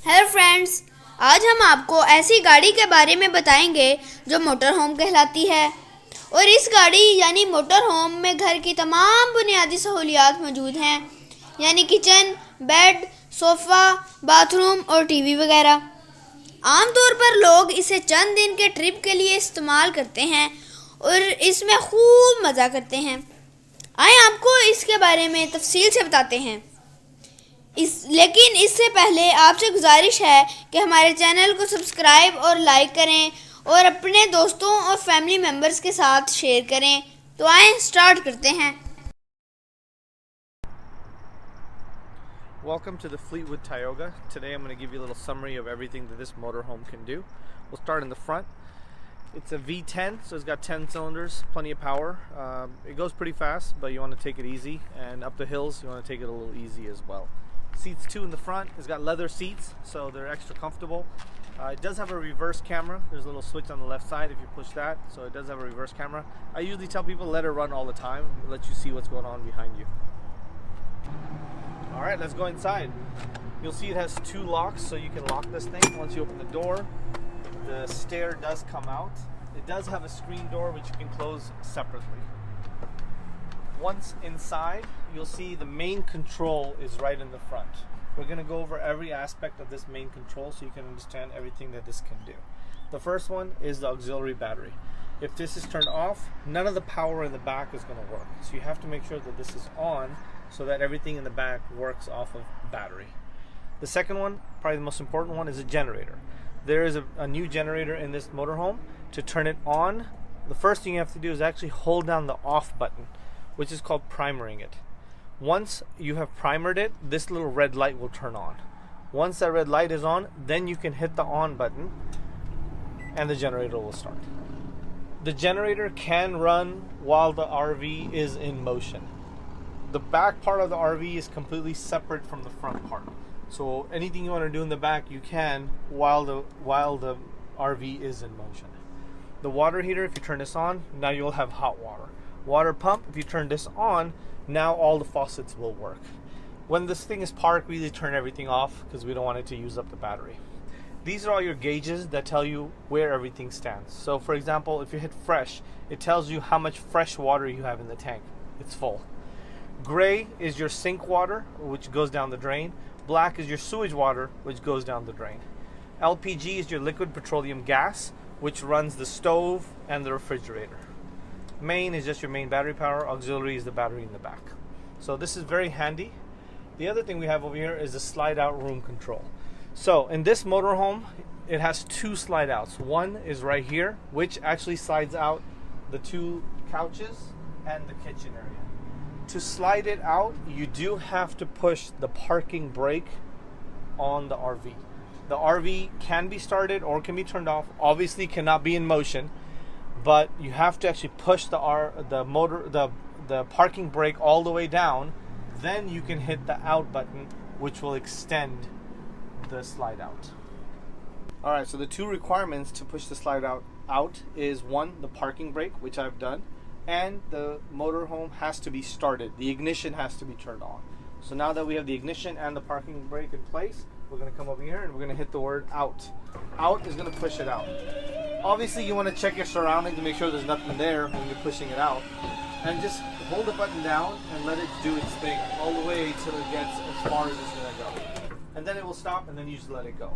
Hello friends, आज हम आपको ऐसी गाड़ी के बारे में बताएंगे जो मोटर होम कहलाती है। और इस गाड़ी यानी मोटर होम में घर की तमाम बुनियादी सहूलियात मौजूद हैं, यानी किचन, बेड, सोफ़ा, बाथरूम और टीवी वगैरह। आमतौर पर लोग इसे चंद दिन के ट्रिप के लिए इस्तेमाल करते हैं और इसमें खूब मज़ा करते हैं। आइए आपको इसके बारे में तफसील से बताते हैं। लेकिन इससे पहले आपसे गुजारिश है कि हमारे चैनल को सब्सक्राइब और लाइक करें और अपने दोस्तों और फैमिली मेम्बर्स के साथ शेयर करें। तो आइए स्टार्ट करते हैं। Welcome to the Fleetwood Tioga. Today I'm going to give you a little summary of everything that this motorhome can do. We'll start in the front. It's a V10, so it's got 10 cylinders, plenty of power. It goes pretty fast, but you want to take it easy, and up the hills you want to take it a little easy as well. Seats too in the front. It's got leather seats, so they're extra comfortable. It does have a reverse camera. There's a little switch on the left side if you push that, so it does have a reverse camera. I usually tell people let it run all the time, let you see what's going on behind you. Alright, let's go inside. You'll see it has two locks, so you can lock this thing. Once you open the door, the stair does come out. It does have a screen door which you can close separately. Once inside, you'll see the main control is right in the front. We're going to go over every aspect of this main control so you can understand everything that this can do. The first one is the auxiliary battery. If this is turned off, none of the power in the back is going to work. So you have to make sure that this is on so that everything in the back works off of battery. The second one, probably the most important one, is a generator. There is a new generator in this motorhome. To turn it on, the first thing you have to do is actually hold down the off button, which is called primering it. Once you have primered it, this little red light will turn on. Once that red light is on, then you can hit the on button and the generator will start. The generator can run while the RV is in motion. The back part of the RV is completely separate from the front part. So anything you want to do in the back, you can while the RV is in motion. The water heater, if you turn this on, now you'll have hot water. Water pump, if you turn this on, now all the faucets will work. When this thing is parked, we usually turn everything off because we don't want it to use up the battery. These are all your gauges that tell you where everything stands. So for example, if you hit fresh, it tells you how much fresh water you have in the tank. It's full. Gray is your sink water, which goes down the drain. Black is your sewage water, which goes down the drain. LPG is your liquid petroleum gas, which runs the stove and the refrigerator. Main is just your main battery power. Auxiliary is the battery in the back. So this is very handy. The other thing we have over here is the slide out room control. So in this motorhome, it has two slide outs. One is right here, which actually slides out the two couches and the kitchen area. To slide it out, you do have to push the parking brake on the RV. The RV can be started or can be turned off. Obviously cannot be in motion, but you have to actually push the parking brake all the way down. Then you can hit the out button, which will extend the slide out. Alright, so the two requirements to push the slide out is one, the parking brake, which I've done, and the motorhome has to be started. The ignition has to be turned on. So now that we have the ignition and the parking brake in place, we're going to come over here and we're going to hit the word out. Out is going to push it out. Obviously you want to check your surroundings to make sure there's nothing there when you're pushing it out. And just hold the button down and let it do its thing all the way till it gets as far as it's going to go. And then it will stop and then you just let it go.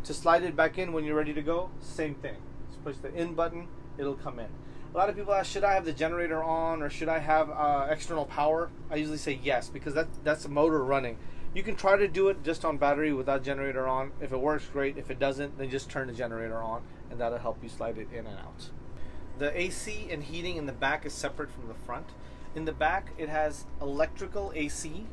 To slide it back in when you're ready to go, same thing. Just push the in button, it'll come in. A lot of people ask, should I have the generator on or should I have external power? I usually say yes, because that's the motor running. You can try to do it just on battery without generator on. If it works, great. If it doesn't, then just turn the generator on and that'll help you slide it in and out. The AC and heating in the back is separate from the front. In the back, it has electrical AC,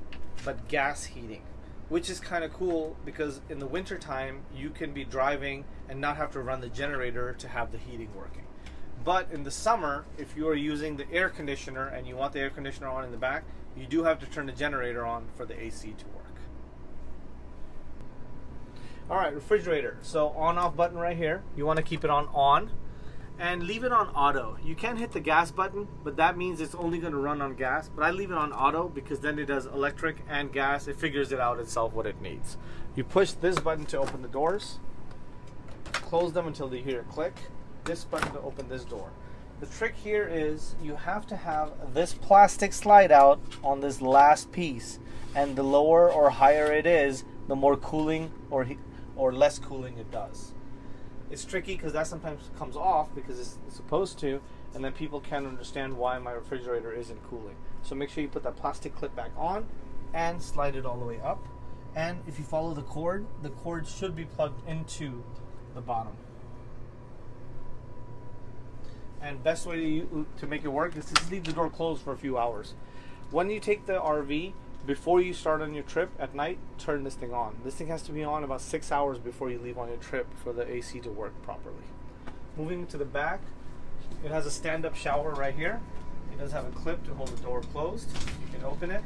but gas heating, which is kind of cool because in the winter time, you can be driving and not have to run the generator to have the heating working. But in the summer, if you are using the air conditioner and you want the air conditioner on in the back, you do have to turn the generator on for the AC to work. Alright, refrigerator. So on-off button right here. You want to keep it on. and leave it on auto. You can hit the gas button, but that means it's only going to run on gas. But I leave it on auto because then it does electric and gas. It figures it out itself what it needs. You push this button to open the doors. Close them until you hear a click. This button to open this door. The trick here is you have to have this plastic slide out on this last piece. And the lower or higher it is, the more cooling or less cooling it does. It's tricky because that sometimes comes off because it's supposed to, and then people can't understand why my refrigerator isn't cooling. So make sure you put that plastic clip back on and slide it all the way up. And if you follow the cord should be plugged into the bottom. And best way to make it work is to just leave the door closed for a few hours. When you take the RV, before you start on your trip at night, turn this thing on. This thing has to be on about 6 hours before you leave on your trip for the AC to work properly. Moving to the back, it has a stand-up shower right here. It does have a clip to hold the door closed. You can open it.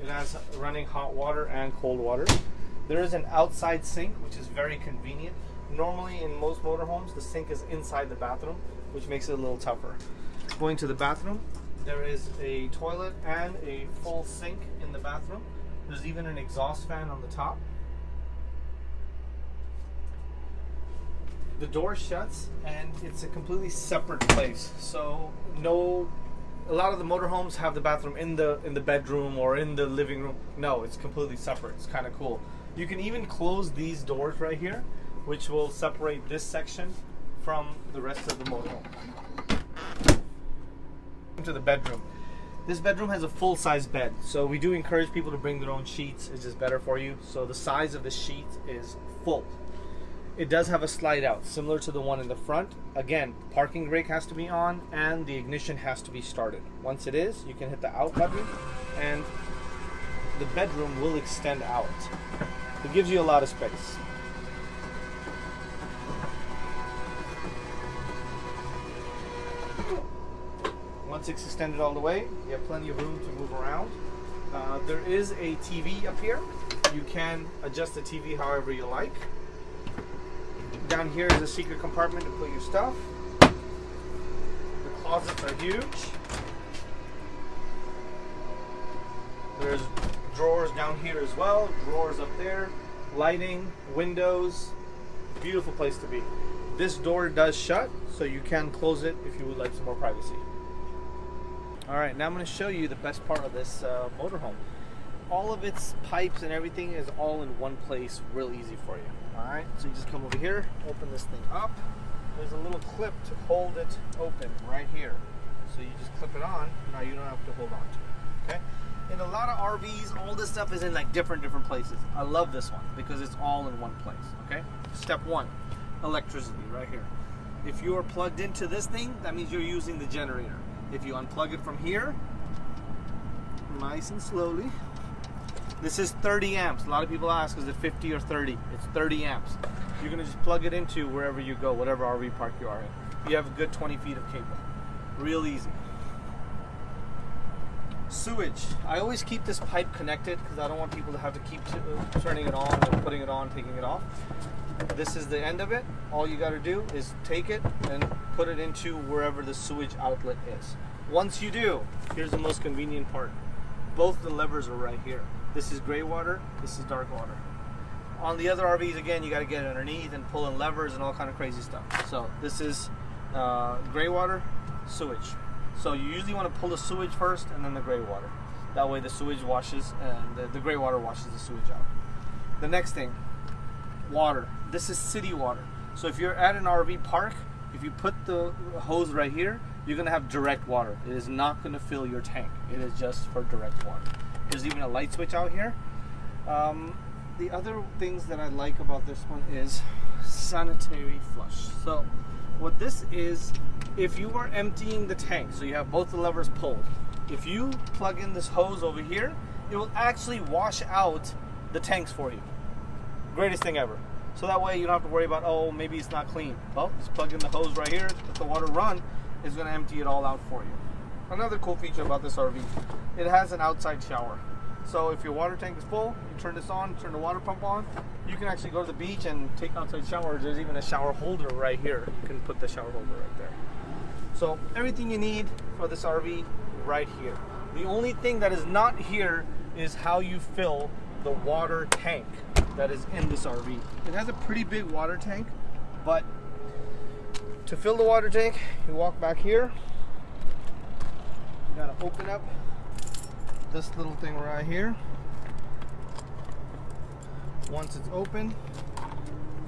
It has running hot water and cold water. There is an outside sink, which is very convenient. Normally in most motorhomes, the sink is inside the bathroom, which makes it a little tougher. Going to the bathroom, there is a toilet and a full sink in the bathroom. There's even an exhaust fan on the top. The door shuts and it's a completely separate place. So a lot of the motorhomes have the bathroom in the bedroom or in the living room. No, it's completely separate. It's kind of cool. You can even close these doors right here, which will separate this section from the rest of the motorhome. To the bedroom. This bedroom has a full-size bed, so we do encourage people to bring their own sheets. It's just better for you. So the size of the sheet is full. It does have a slide out, similar to the one in the front. Again, parking brake has to be on and the ignition has to be started. Once it is, you can hit the out button and the bedroom will extend out. It gives you a lot of space. Once it's extended all the way, you have plenty of room to move around. There is a TV up here. You can adjust the TV however you like. Down here is a secret compartment to put your stuff. The closets are huge. There's drawers down here as well, drawers up there, lighting, windows. Beautiful place to be. This door does shut, so you can close it if you would like some more privacy. Alright, now I'm going to show you the best part of this motorhome. All of its pipes and everything is all in one place, real easy for you. Alright, so you just come over here, open this thing up. There's a little clip to hold it open right here. So you just clip it on, now you don't have to hold on to it. Okay? In a lot of RVs, all this stuff is in like different places. I love this one because it's all in one place. Okay? Step one, electricity right here. If you are plugged into this thing, that means you're using the generator. If you unplug it from here, nice and slowly, this is 30 amps. A lot of people ask, is it 50 or 30? It's 30 amps. You're going to just plug it into wherever you go, whatever RV park you are in. You have a good 20 feet of cable. Real easy. Sewage. I always keep this pipe connected because I don't want people to have to keep turning it on and putting it on, taking it off. This is the end of it. All you got to do is take it and put it into wherever the sewage outlet is. Once you do, here's the most convenient part. Both the levers are right here. This is gray water, this is dark water. On the other RVs, again, you got to get underneath and pull in levers and all kind of crazy stuff. So this is gray water, sewage. So you usually want to pull the sewage first and then the gray water. That way the sewage washes and the gray water washes the sewage out. The next thing, water. This is city water. So if you're at an RV park, if you put the hose right here, you're going to have direct water. It is not going to fill your tank. It is just for direct water. There's even a light switch out here. The other things that I like about this one is Sanitary Flush. So what this is, if you are emptying the tank, so you have both the levers pulled, if you plug in this hose over here, it will actually wash out the tanks for you. Greatest thing ever. So that way you don't have to worry about, oh, maybe it's not clean. Well, just plug in the hose right here, let the water run, it's going to empty it all out for you. Another cool feature about this RV, it has an outside shower. So if your water tank is full, you turn this on, turn the water pump on. You can actually go to the beach and take outside showers. There's even a shower holder right here. You can put the shower holder right there. So everything you need for this RV right here. The only thing that is not here is how you fill the water tank that is in this RV. It has a pretty big water tank, but to fill the water tank, you walk back here. You gotta open up this little thing right here. Once it's open,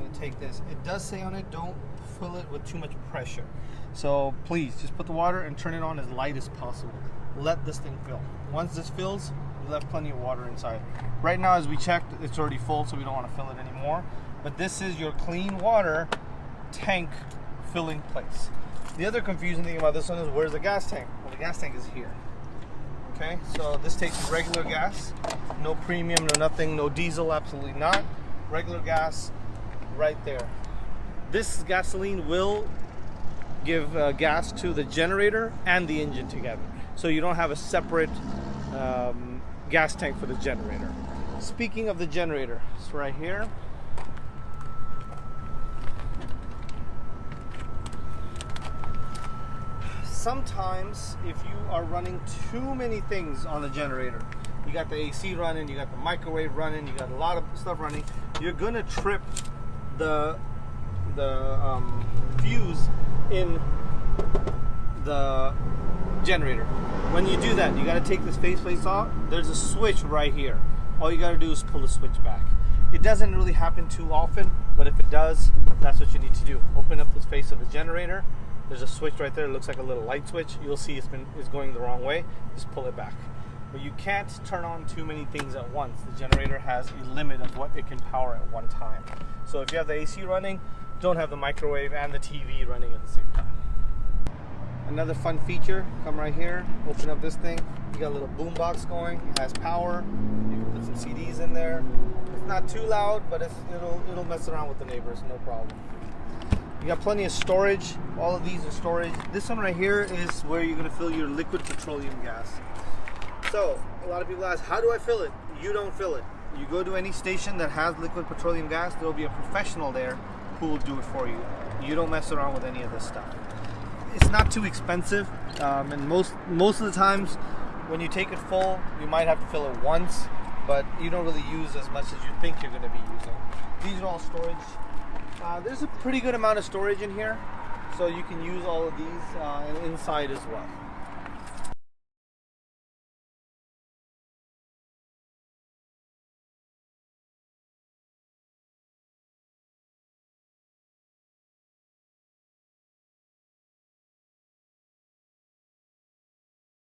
you take this. It does say on it, don't fill it with too much pressure. So please, just put the water and turn it on as light as possible. Let this thing fill. Once this fills, you left plenty of water inside. Right now, as we checked, it's already full, so we don't want to fill it anymore. But this is your clean water tank filling place. The other confusing thing about this one is, where's the gas tank? Well, the gas tank is here. Okay, so this takes regular gas, no premium, no nothing, no diesel, absolutely not. Regular gas right there. This gasoline will give gas to the generator and the engine together. So you don't have a separate gas tank for the generator. Speaking of the generator, it's right here. Sometimes if you are running too many things on the generator, you got the AC running, you got the microwave running, you got a lot of stuff running, you're gonna trip the fuse in the generator. When you do that, you got to take this faceplate off. There's a switch right here. All you got to do is pull the switch back. It doesn't really happen too often, but if it does, that's what you need to do. Open up the face of the generator. There's a switch right there. It looks like a little light switch. You'll see it's going the wrong way. Just pull it back. But you can't turn on too many things at once. The generator has a limit of what it can power at one time. So if you have the AC running, don't have the microwave and the TV running at the same time. Another fun feature, come right here, open up this thing. You got a little boom box going. It has power. You can put some CDs in there. It's not too loud, but it'll mess around with the neighbors, no problem. You got plenty of storage. All of these are storage. This one right here is where you're gonna fill your liquid petroleum gas. So a lot of people ask, how do I fill it? You don't fill it. You go to any station that has liquid petroleum gas, there'll be a professional there who will do it for you. You don't mess around with any of this stuff. It's not too expensive, and most of the times when you take it full, you might have to fill it once, but you don't really use as much as you think you're going to be using. These are all storage. There's a pretty good amount of storage in here, so you can use all of these inside as well.